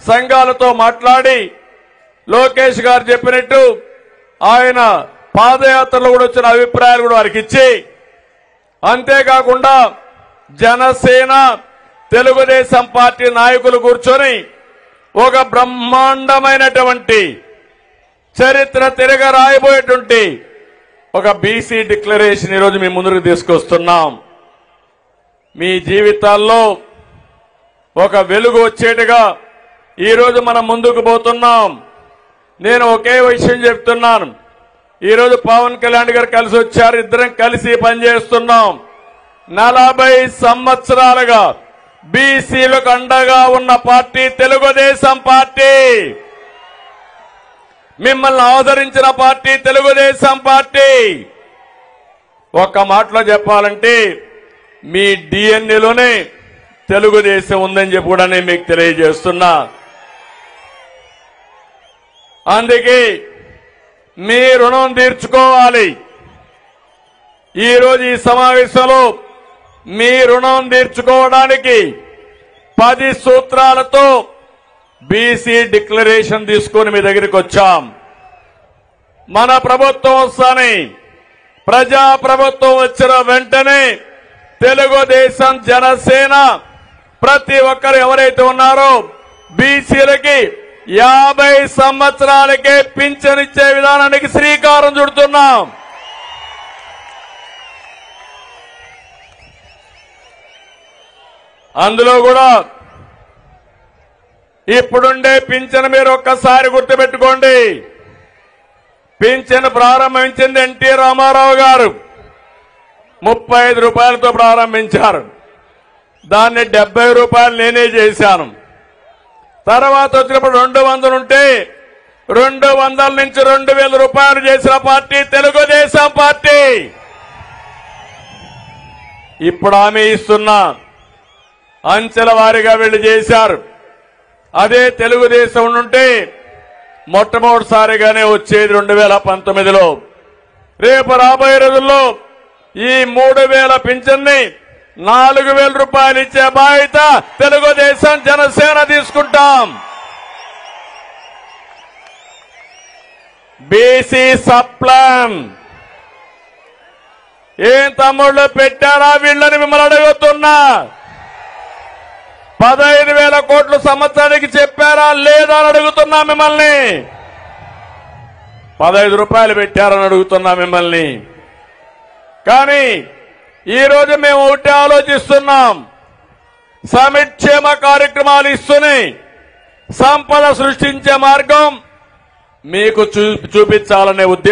సంఘాలతో మాట్లాడి లోకేష్ గారు చెప్పినట్టు ఆయన పాదయాత్రలో కూడా వచ్చిన అభిప్రాయాలు కూడా వారికి ఇచ్చి, అంతేకాకుండా జనసేన తెలుగుదేశం పార్టీ నాయకులు కూర్చొని ఒక బ్రహ్మాండమైనటువంటి చరిత్ర తిరగ రాయబోయేటువంటి ఒక బీసీ డిక్లరేషన్ ఈరోజు మీ ముందుకు తీసుకొస్తున్నాం. మీ జీవితాల్లో ఒక వెలుగు వచ్చేట్టుగా ఈరోజు మనం ముందుకు పోతున్నాం. నేను ఒకే విషయం చెప్తున్నాను. ఈరోజు పవన్ కళ్యాణ్ గారు కలిసి వచ్చారు, ఇద్దరం కలిసి పనిచేస్తున్నాం. 40 సంవత్సరాలుగా బీసీలకు అండగా ఉన్న పార్టీ తెలుగుదేశం పార్టీ. మిమ్మల్ని ఆదరించిన పార్టీ తెలుగుదేశం పార్టీ. ఒక్క మాటలో చెప్పాలంటే మీ డిఎన్ఏలోనే తెలుగుదేశం ఉందని చెప్పి కూడా నేను మీకు తెలియజేస్తున్నా. అందుకే మీ రుణం తీర్చుకోవాలి. ఈరోజు ఈ సమావేశంలో మీ రుణం తీర్చుకోవడానికి 10 సూత్రాలతో బీసీ డిక్లరేషన్ తీసుకుని మీ దగ్గరికి వచ్చాం. మన ప్రభుత్వం వస్తానే, ప్రజా ప్రభుత్వం వచ్చిన వెంటనే తెలుగుదేశం జనసేన ప్రతి ఒక్కరు ఎవరైతే ఉన్నారో బీసీలకి 50 సంవత్సరాలకే పింఛన్ ఇచ్చే విధానానికి శ్రీకారం చుడుతున్నాం. అందులో కూడా ఇప్పుడుండే పింఛన్ మీరు ఒక్కసారి గుర్తుపెట్టుకోండి. పింఛన్ ప్రారంభించింది ఎన్టీ రామారావు గారు 35 రూపాయలతో ప్రారంభించారు. దాన్ని 70 రూపాయలు నేనే చేశాను. తర్వాత వచ్చినప్పుడు 200 ఉంటే 200 నుంచి 2000 రూపాయలు చేసిన పార్టీ తెలుగుదేశం పార్టీ. ఇప్పుడు హామీ ఇస్తున్నా, అంచెల వారీగా వీళ్ళు చేశారు. అదే తెలుగుదేశం ఉంటే మొట్టమొదటిసారిగానే వచ్చేది 2019లో. రేపు రాబోయే రోజుల్లో ఈ 3000 పింఛన్ని 4000 రూపాయలు ఇచ్చే బాధ్యత తెలుగుదేశం జనసేన తీసుకుంటాం. బీసీ సప్లాన్ ఏం తమ్ముళ్ళు పెట్టారా వీళ్ళని మిమ్మల్ని అడుగుతున్నా. 15,000 కోట్లు సంవత్సరానికి చెప్పారా లేదా అని అడుగుతున్నా మిమ్మల్ని. 15 రూపాయలు పెట్టారని అడుగుతున్నా మిమ్మల్ని. కానీ ఈరోజు మేము ఒకటి ఆలోచిస్తున్నాం. సంక్షేమ కార్యక్రమాలు ఇస్తూనే సంపద సృష్టించే మార్గం మీకు చూపించాలనే ఉద్దేశం